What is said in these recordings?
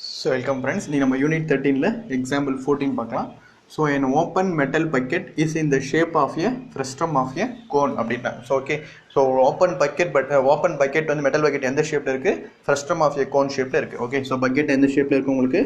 So welcome friends, we have unit 13 la example 14 பார்க்கலாம். So an open metal bucket is in the shape of a frustum of a cone அப்படினா. So okay, so open bucket வந்து metal bucket எந்த ஷேப்ல இருக்கு? Frustum of a cone ஷேப்ல இருக்கு. Okay, so bucket எந்த ஷேப்ல இருக்கு உங்களுக்கு?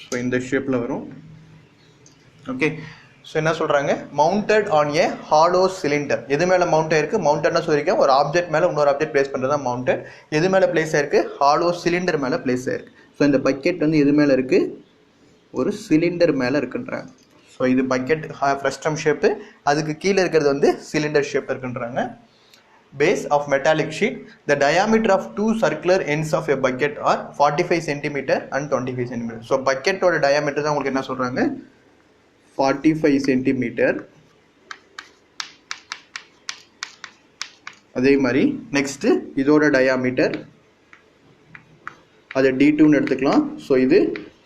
So இந்த ஷேப்ல வரும். Okay, so என்ன சொல்றாங்க, mounted on a hollow cylinder. எது மேல மவுண்ட் ஆயிருக்கு? மவுண்டட்னா சொல்லிருக்கேன், ஒரு ஆப்ஜெக்ட் மேல இன்னொரு ஆப்ஜெக்ட் பிளேஸ் பண்றது தான் மவுண்டட். எது மேல பிளேஸ் ஆயிருக்கு? hollow cylinder மேல பிளேஸ் ஆயிருக்கு. ஸோ இந்த பக்கெட் வந்து எது மேல இருக்கு? ஒரு சிலிண்டர் மேல இருக்குன்றாங்க. ஸோ இது பக்கெட் ஃப்ரஸ்டம் ஷேப்பு, அதுக்கு கீழே இருக்கிறது வந்து சிலிண்டர் ஷேப் இருக்குன்றாங்க. Base of metallic sheet, the diameter of two circular ends of a bucket are 45 cm and 25 cm. So பக்கெட்டோட டயாமீட்டர் தான் உங்களுக்கு என்ன சொல்றாங்க, 45 cm. அதே மாதிரி நெக்ஸ்ட் இதோட டயாமீட்டர் அது D2 ன்னு எடுத்துக்கலாம். ஸோ இது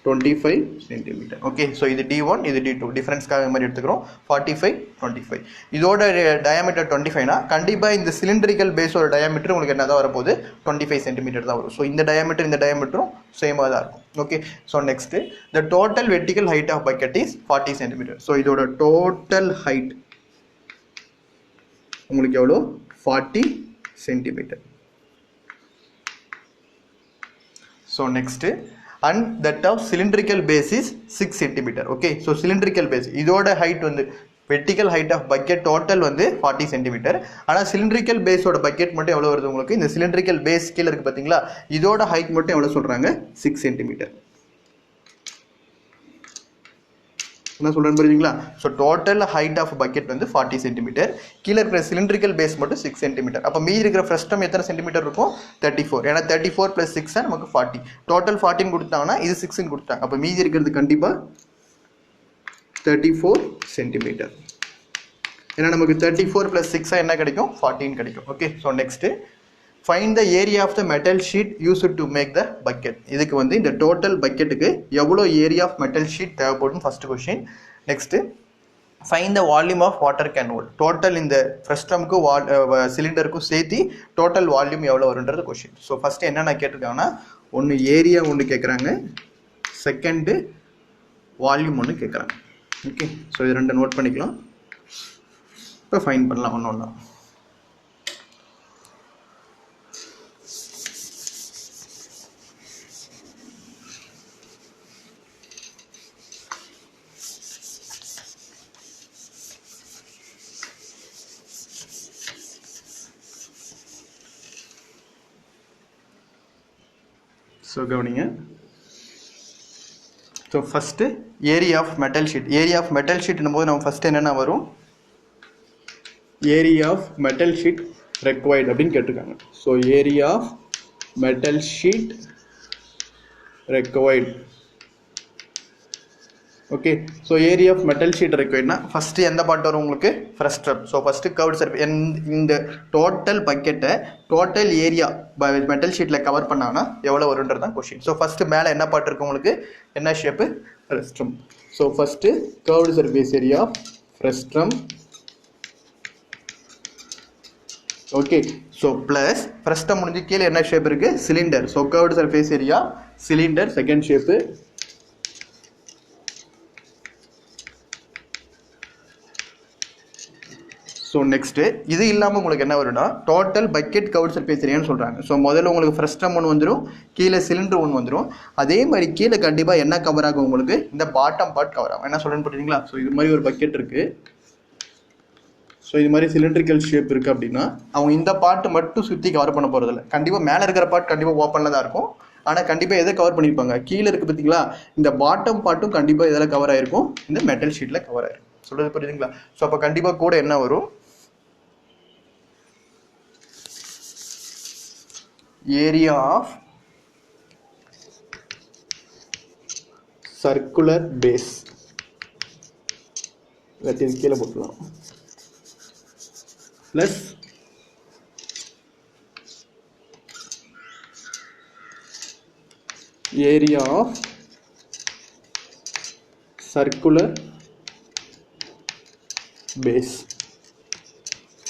25 cm. ஓகே, ஸோ இது D1, இது D2, டிஃபரன்ஸ்க்காக மாதிரி எடுத்துக்கிறோம். 45 25, இதோட டயாமீட்டர் 25னா கண்டிப்பாக இந்த சிலிண்டரிக்கல் பேஸோட டயாமீட்டர் உங்களுக்கு என்ன தான் வரப்போகுது, 25 cm தான் வரும். ஸோ இந்த டயாமீட்டரும் சேமாக தான் இருக்கும். Okay, so next the total vertical height of bucket is 40 cm. So இதோட டோட்டல் ஹைட் உங்களுக்கு எவ்வளோ, 40 cm. So next and that of cylindrical base is 6 cm. okay, so cylindrical base இதோட height வந்து vertical height of bucket total வந்து 40 cm. ஆனா cylindrical base ஓட bucket மட்டும் எவ்வளவு வருது உங்களுக்கு, இந்த cylindrical base கீழ இருக்கு பாத்தீங்களா, இதோட height மட்டும் எவ்வளவு சொல்றாங்க, 6 cm. என்ன சொல்றேன்னு புரியுதுங்களா? So total height of bucket வந்து 40 cm, கீழே இருக்கிற சிலிண்ட்ரிக்கல் பேஸ் மட்டும் 6 cm. அப்போ மீதி இருக்கிற ஃப்ரஸ்டம் எத்தனை சென்டிமீட்டர் இருக்கும், 34. ஏன்னா 34 + 6 நமக்கு 40, டோட்டல் 14 கொடுத்தாங்கன்னா இது 6 கொடுத்தாங்க. அப்போ மீதி இருக்கிறது கண்டிப்பாக 34 cm. ஏன்னா நமக்கு 34 + 6 என்ன கிடைக்கும், 14 கிடைக்கும். Okay, so next find the area of the metal sheet used to make the bucket. இதுக்கு வந்து இந்த டோட்டல் பக்கெட்டுக்கு எவ்வளோ ஏரியா ஆஃப் மெட்டல் ஷீட் தேவைப்படும் first question. Next find the volume of water can hold. Total இந்த ஃப்ரஸ்டம்க்கு சிலிண்டருக்கும் சேர்த்து total volume எவ்வளோ வருன்றது question. So first என்னென்ன கேட்டிருக்காங்கன்னா, ஒன்று ஏரியா ஒன்று கேட்குறாங்க, செகண்டு வால்யூம் ஒன்று கேட்குறாங்க. ஓகே, ஸோ இது ரெண்டு நோட் பண்ணிக்கலாம். இப்போ ஃபைன் பண்ணலாம் ஒன்று ஒன்றா. ஸோ கவனிங்க. So first area of metal sheet. Area of metal ஷீட்னும் போது நம்ம ஃபஸ்ட்டு என்னென்ன வரும், area of metal sheet required அப்படின்னு கேட்டிருக்காங்க. So area of metal sheet required. Okay, so area of metal sheet ரெக்வயர்ட்னா ஃபஸ்ட்டு எந்த பார்ட் வரும் உங்களுக்கு, frustum. So first curved surface, இந்த டோட்டல் பக்கெட்டை டோட்டல் ஏரியா மெட்டல் ஷீட்டில் கவர் பண்ணாங்கன்னா எவ்வளோ வருன்றது தான் கொஸ்டின். ஸோ ஃபஸ்ட்டு மேலே என்ன பார்ட் இருக்கு உங்களுக்கு, என்ன shape, frustum. So first curved surface area frustum. Okay, so plus frustum முடிஞ்சு கீழே என்ன ஷேப் இருக்குது, cylinder. So curved surface area cylinder, second shape. So next இது இல்லாமல் உங்களுக்கு என்ன வரும்னா, டோட்டல் பக்கெட் கர்வ்டு சர்ஃபேஸ் ஏரியான்னு சொல்கிறாங்க. ஸோ முதல்ல உங்களுக்கு ஃப்ரஸ்டம் ஒன்று வந்துடும், கீழே சிலிண்டர் ஒன்று வந்துடும். அதே மாதிரி கீழே கண்டிப்பாக என்ன கவர் ஆகும் உங்களுக்கு, இந்த பாட்டம் பார்ட் கவர் ஆகும். என்ன சொல்கிறேன்னு புரியுதுங்களா? ஸோ இது மாதிரி ஒரு பக்கெட் இருக்குது, ஸோ இது மாதிரி சிலிண்ட்ரிக்கல் ஷேப் இருக்குது அப்படின்னா அவங்க இந்த பார்ட் மட்டும் சுற்றி கவர் பண்ண போகிறதில்ல. கண்டிப்பாக மேலே இருக்கிற பார்ட் கண்டிப்பாக ஓப்பனில் தான் இருக்கும். ஆனால் கண்டிப்பாக எதை கவர் பண்ணியிருப்பாங்க, கீழே இருக்குது பார்த்தீங்களா, இந்த பாட்டம் பார்ட்டும் கண்டிப்பாக இதில் கவர் ஆகிருக்கும், இந்த மெட்டல் ஷீட்டில் கவர் ஆகிருக்கும். சொல்கிறது புரியுதுங்களா? ஸோ அப்போ கண்டிப்பாக கூட என்ன வரும், ஏரியா ஆஃப் சர்க்குலர் பேஸ். எல்லாத்தையும் கீழே போட்டுக்கலாம், plus area of circular base.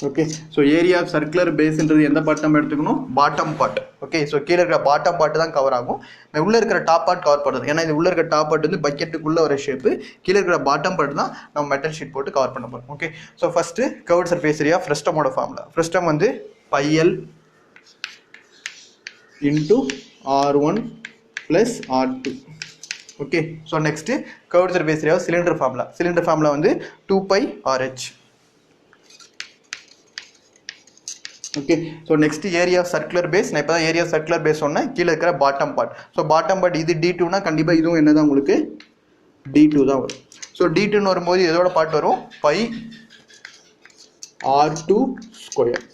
Okay. So area of circular பேஸ்ன்றது எந்த பார்ட் நம்ம எடுத்துக்கணும்? Bottom part. ஓகே. ஸோ கீழே இருக்கிற பாட்டம் பார்ட் தான் கவர் ஆகும், உள்ளே இருக்கிற டாப் பார்ட் கவர் பண்ணுறது. ஏன்னா இது உள்ளே இருக்கிற டாப் பார்ட் வந்து பக்கெட்டுக்குள்ளே ஒரு ஷேப்பு, கீழே இருக்கிற பாட்டம் பார்ட் தான் நம்ம மெட்டல் ஷீட் போட்டு கவர் பண்ண போகிறோம். Okay. So first curved surface area ஃப்ரெஸ்டமோட ஃபார்முலா. ஃப்ரெஸ்டம் வந்து πL into R1 plus R2. Okay. So next curved surface area cylinder formula. Cylinder formula வந்து 2πRH. Okay. So next area circular base. நான் இப்போ தான் area circular base சொன்னேன், கீழே இருக்கிற bottom part. So bottom part இது D2னா கண்டிப்பாக இதுவும் என்ன தான் உங்களுக்கு D2 தான் வரும். ஸோ D2ன்னு வரும்போது எதோட பார்ட் வரும்? πR2 square.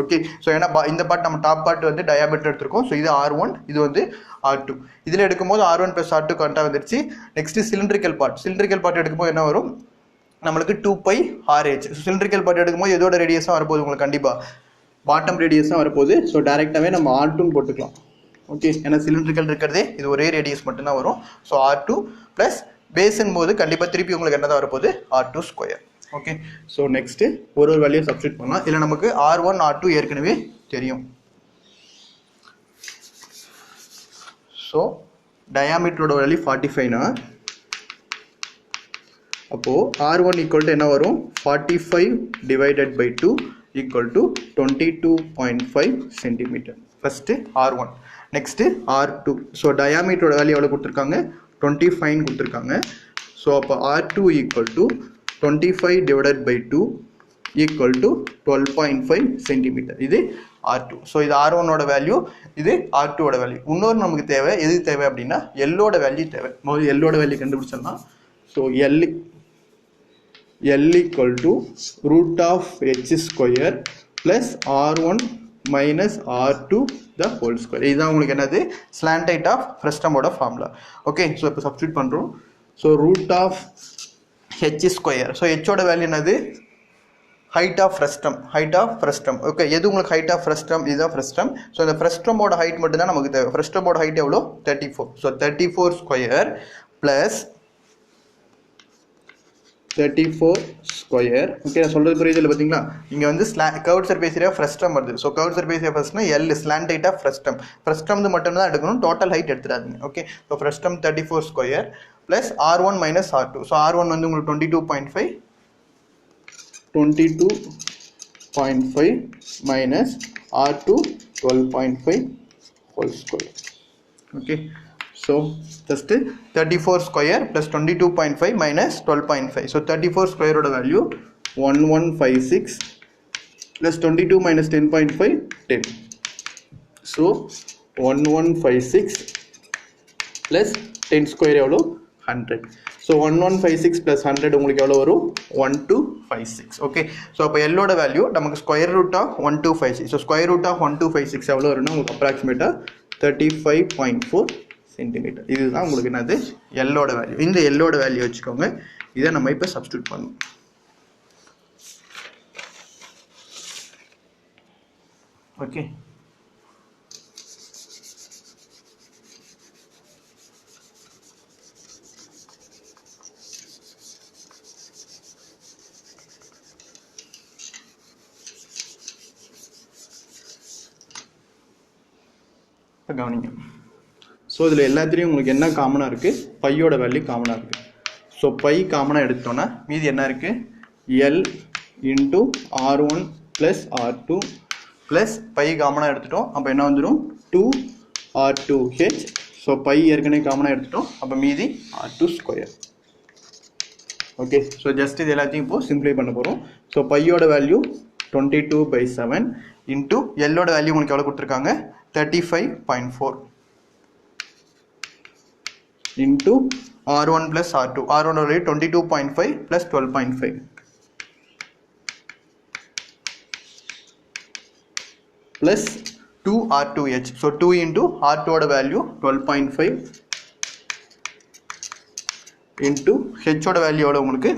ஓகே. ஸோ ஏன்னா இந்த பார்ட் நம்ம டாப் பார்ட் வந்து டயாமீட்டர் எடுத்திருக்கோம். ஸோ இது R1, இது வந்து R2. இதில் எடுக்கும்போது R1 + R2 கரெக்டாக வந்துருச்சு. Next cylindrical part. Cylindrical part எடுக்கும்போது என்ன வரும்? நம்மளுக்கு 2πRH. சிலிண்ட்ரிக்கல் பார்ட் எடுக்கும்போது எதோட ரேடியஸாக வரப்போகுது உங்களுக்கு? கண்டிப்பாக பாட்டம் ரேடியஸ் தான் வரப்போகுது. ஸோ டேரெக்டாகவே நம்ம R2ன்னு போட்டுக்கலாம். ஓகே. ஏன்னா சிலிண்ட்ரிக்கல் இருக்கிறதே இது ஒரே ரேடியஸ் மட்டும்தான் வரும். ஸோ R2 ப்ளஸ் பேஸுன் போது கண்டிப்பாக திருப்பி உங்களுக்கு என்ன தான் வரப்போகுது? R2 square. Okay. So next ஒரு வேல்யூ சப்ஸ்டிட் பண்ணலாம். இல்லை நமக்கு R1 R2 ஏற்கனவே தெரியும். ஸோ டயாமீட்டரோட வேல்யூ 45னா அப்போது R1 ஈக்குவல் டு என்ன வரும்? 45 divided by 2 equal to 22.5 centimeter. First R1. Next R2. So டயாமீட்டரோட வேல்யூ எவ்வளோ கொடுத்துருக்காங்க? 25 கொடுத்துருக்காங்க. ஸோ அப்போ R2 equal to 25 divided by 2 equal to 12.5 centimeter. இது R2. ஸோ இது R1ஓட வேல்யூ, இது R2ஓட வேல்யூ. இன்னொரு நமக்கு தேவை, எது தேவை அப்படின்னா எல்லோட வேல்யூ தேவை. முதல்ல எல்லோட வேல்யூ கண்டுபிடிச்சோம்னா so L equal to root of H square plus R1 minus R2 the whole square. இதுதான் உங்களுக்கு என்னது? slant height of ஃப்ரெஸ்டமோட ஃபார்முலா. ஓகே. ஸோ இப்போ சப்ஸ்டியூட் பண்ணுறோம். So root of H square. So Hோட வேல்யூ என்னது? Height of frustum. Height of frustum. Okay. எது உங்களுக்கு ஹைட் ஆஃப் ஃப்ரெஸ்டம்? இதுதான் ஃப்ரெஸ்டம். ஸோ இந்த ஃப்ரெஸ்டமோட ஹைட் மட்டும் தான் நமக்கு தேவை. ஃப்ரெஸ்டமோட ஹைட் எவ்வளோ? 34. So 34 square plus 34 square. Okay. நான் சொல்கிறது புரியுது இல்லை? பார்த்தீங்களா? இங்கே வந்து கர்வ்ட் சர்ஃபேஸ் ஏரியா ஃப்ரெஸ்டம் வருது. ஸோ கர்வ்ட் சர்ஃபேஸ் ஏரியா ஃபர்ஸ்ட்னா L slant height of frustum. Frustum மட்டும் தான் எடுக்கணும், டோட்டல் ஹைட் எடுத்துடாதீங்க. Okay. So frustum 34 square plus R1 minus R2. ஸோ R1 வந்து உங்களுக்கு 22.5 minus R2 12.5 whole square. Okay. So just 34 square plus 22.5 minus 12.5. So 34 square oda value 1156 plus 22 minus 10.5 10. So 1156 plus 10 square எவ்வளோ? 100. So 1156 plus 100 உங்களுக்கு எவ்வளோ வரும்? 1256. Okay. So அப்போ எல்லோட value நமக்கு square root of 1256. So square root of 1256 எவ்வளோ வரும்னா உங்களுக்கு அப்ராக்சிமேட்டாக 35.4 சென்டிமீட்டர். இதுதான் உங்களுக்கு என்னது? எல்லோட வேல்யூ. இந்த எல்லோட வேல்யூ வச்சுக்கோங்க. இதை நம்ம இப்போ சப்ஸ்டியூட் பண்ணணும். ஓகே. கவனிங்க. ஸோ இதில் எல்லாத்துலேயும் உங்களுக்கு என்ன காமனாக இருக்குது? பையோட வேல்யூ காமனாக இருக்குது. ஸோ பை காமனாக எடுத்தோன்னா மீதி என்ன இருக்குது? L into R1 plus R2 plus pi காமனாக எடுத்துட்டோம். அப்போ என்ன வந்துடும்? 2R2H. ஸோ பை ஏற்கனவே காமனாக எடுத்துட்டோம். அப்போ மீதி R2 square. Okay. So just இது எல்லாத்தையும் இப்போது சிம்பிளை பண்ண போகிறோம். ஸோ பையோட வேல்யூ 22/7 இன்ட்டு எல்லோட வேல்யூ உங்களுக்கு எவ்வளோ கொடுத்துருக்காங்க? 35.4 into R1 plus R2. R1 value 22.5 plus 12.5 plus 2R2H. So 2 into R2 oda value 12.5 into H oda value oda உங்களுக்கு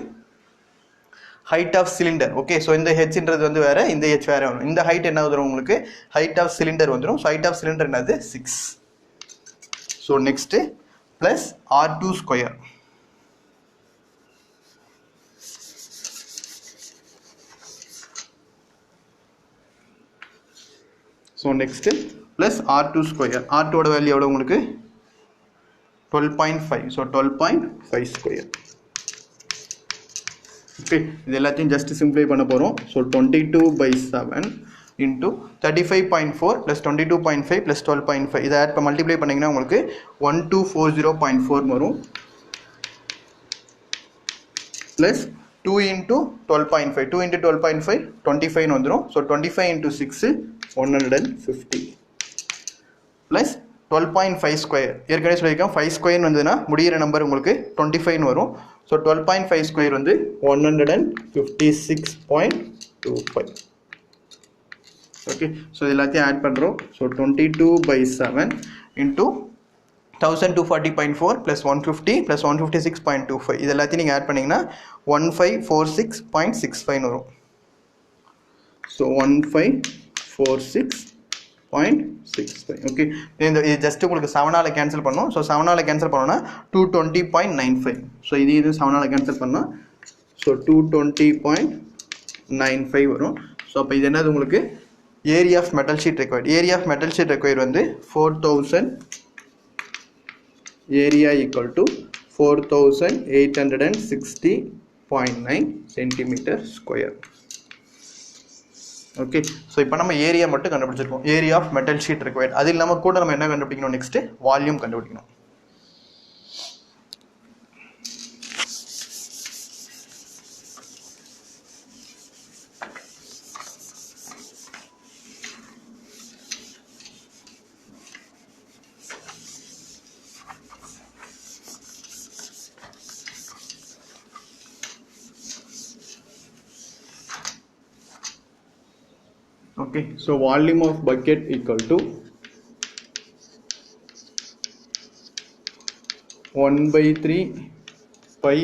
height of cylinder. Okay. So இந்த H இன்றது வந்து வேற, இந்த H வேற வரும். இந்த height என்ன வந்துரும் உங்களுக்கு? height of cylinder வந்துரும். So height of cylinder என்னது? 6. So next plus R2 square. So next plus R2 square. R2ஓட வேல்யூ எவ்வளோ உங்களுக்கு 12.5. So 12.5 square. ஓகே, இது எல்லாத்தையும் ஜஸ்ட் சிம்பிளை பண்ண போகிறோம். ஸோ 22/7 இன்ட்டு 35.4 ப்ளஸ் 22.5 ப்ளஸ் 12.5 இதை ஆட் மல்டிப்ளை பண்ணிங்கன்னா உங்களுக்கு 1240.4 வரும். ப்ளஸ் 2 இன்ட்டு 12.5 2 இன்ட்டு 12.5 25 வந்துடும். So 25 into 6 150 plus 12.5 square. ஏற்கனவே சொல்லியிருக்கேன் 5 ஸ்கொயர்னு வந்ததுன்னா முடிகிற நம்பர் உங்களுக்கு 25 வரும். ஸோ 12.5 ஸ்கொயர் வந்து 156.25. ஓகே, ஸோ இது எல்லாத்தையும் ஆட் பண்ணுறோம். ஸோ 22/7 இன்ட்டு 1240.4 ப்ளஸ் 150 ப்ளஸ் 156.25 இது எல்லாத்தையும் நீங்கள் ஆட் பண்ணிங்கன்னா 1546.65 வரும். ஸோ 1546.65. ஓகே, இது ஜஸ்ட் உங்களுக்கு 7ஆல் கேன்சல் பண்ணோம். ஸோ 7ஆல் கேன்சல் பண்ணோன்னா 220.95. ஸோ இது 7ஆல் கேன்சல் பண்ணோம். ஸோ 220.95 வரும். ஸோ அப்போ இது என்னது உங்களுக்கு area of metal sheet required. Area of metal sheet required வந்து 4000 area equal to 4860.9 centimetre square. Okay, so இப்போ நம்ம ஏரியா மட்டும் கண்டுபிடிச்சிருக்கோம். Area of metal sheet required. அது இல்லாமல் கூட நம்ம என்ன கண்டுபிடிக்கணும், நெக்ஸ்ட் வால்யூம் கண்டுபிடிக்கணும். Okay, so volume of bucket equal to 1/3 pi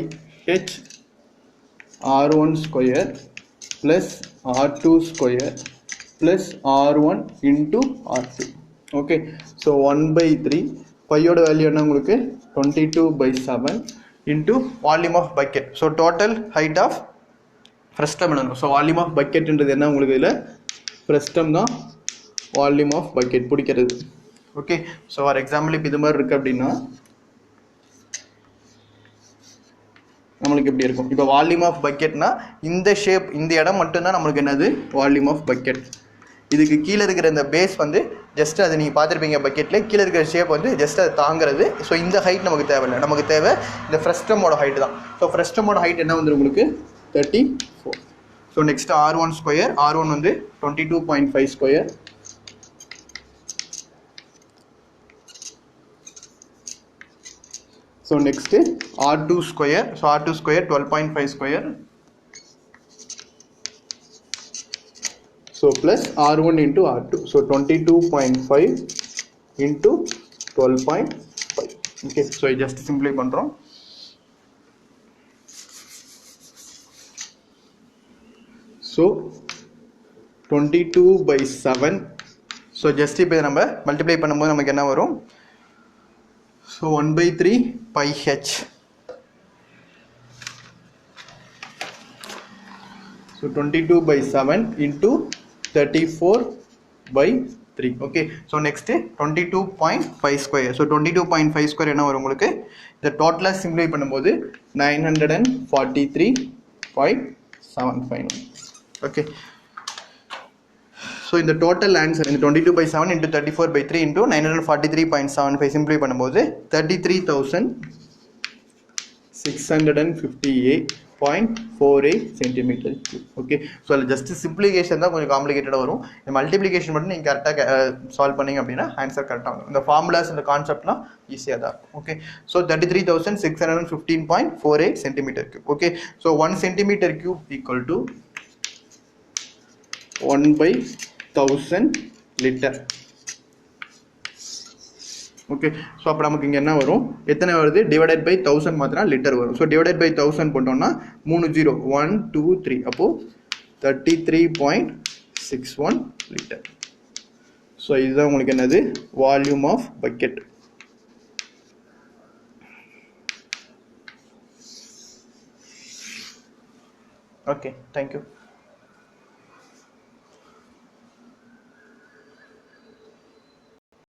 h r1 square plus r2 square plus r1 into r2. Okay, so 1/3 pi ஓட வேல்யூ என்ன உங்களுக்கு 22/7 into volume of bucket. So total height of frustum என்ன? So volume of bucket என்றது என்ன உங்களுக்கு இதில் frustum தான் volume of bucket பிடிக்கிறது. ஓகே, ஸோ ஃபார் எக்ஸாம்பிள் இப்போ இது மாதிரி இருக்குது அப்படின்னா நம்மளுக்கு எப்படி இருக்கும். இப்போ வால்யூம் ஆஃப் பக்கெட்னா இந்த ஷேப், இந்த இடம் மட்டும்தான் நம்மளுக்கு என்னது வால்யூம் ஆஃப் பக்கெட். இதுக்கு கீழே இருக்கிற இந்த பேஸ் வந்து ஜஸ்ட் அது நீங்கள் பார்த்துருப்பீங்க பக்கெட்டில் கீழே இருக்கிற ஷேப் வந்து ஜஸ்ட் அது தாங்கிறது. ஸோ இந்த ஹைட் நமக்கு தேவையில்லை, நமக்கு தேவை இந்த ஃப்ரஸ்டமோட ஹைட் தான். ஸோ ஃப்ரஸ்டமோட ஹைட் என்ன வந்துடும் உங்களுக்கு 34. So next R1 square. R1 வந்து 22.5 square. So next R2 square. So R2 square 12.5 square. So plus R1 into R2. So 22.5 into 12.5. Okay, so just சிம்பிளை பண்ணுறோம். ஸோ 22/7. ஸோ ஜஸ்ட் இப்போ நம்ம மல்டிப்ளை பண்ணும்போது நமக்கு என்ன வரும், so 1/3 pi h. So 22/7 into 34/3. Okay, so next 22.5 square. So 22.5 square என்ன வரும் உங்களுக்கு, இந்த டோட்டலாக சிம்பிளை பண்ணும்போது 943.75. ஓகே, ஸோ இந்த டோட்டல் ஆன்சர் இந்த 22/7 இன்ட்டு 34/3 இன்ட்டு 943.75 சிம்பிளை பண்ணும்போது 33,658.48 சென்டிமீட்டர் கியூப். ஓகே, ஸோ அதில் ஜஸ்ட் சிம்பிளிகேஷன் தான் கொஞ்சம் காம்ப்ளிகேட்டடாக வரும். இந்த மல்டிப்ளிகேஷன் மட்டும் நீங்கள் கரெக்டாக சால்வ் பண்ணிங்க அப்படின்னா ஆன்சர் கரெக்டாக வரும். இந்த ஃபார்முலாஸ் இந்த கான்செப்ட்லாம் ஈஸியாக தான் இருக்கும். Okay, so 33,615.48 centimetre cube. Okay, so 1 centimetre cube equal to 1/1000 litre. Okay, so அப்போ நமக்கு இங்கே என்ன வரும், எத்தனை வருது, டிவைடட் பை 1000 மாத்திரம் லிட்டர் வரும். ஸோ டிவைடட் பை 1000 போட்டோம்னா 3 0 1 2 3 அப்போது 33.61 லிட்டர். ஸோ இதுதான் உங்களுக்கு என்னது volume of bucket. Okay, thank you.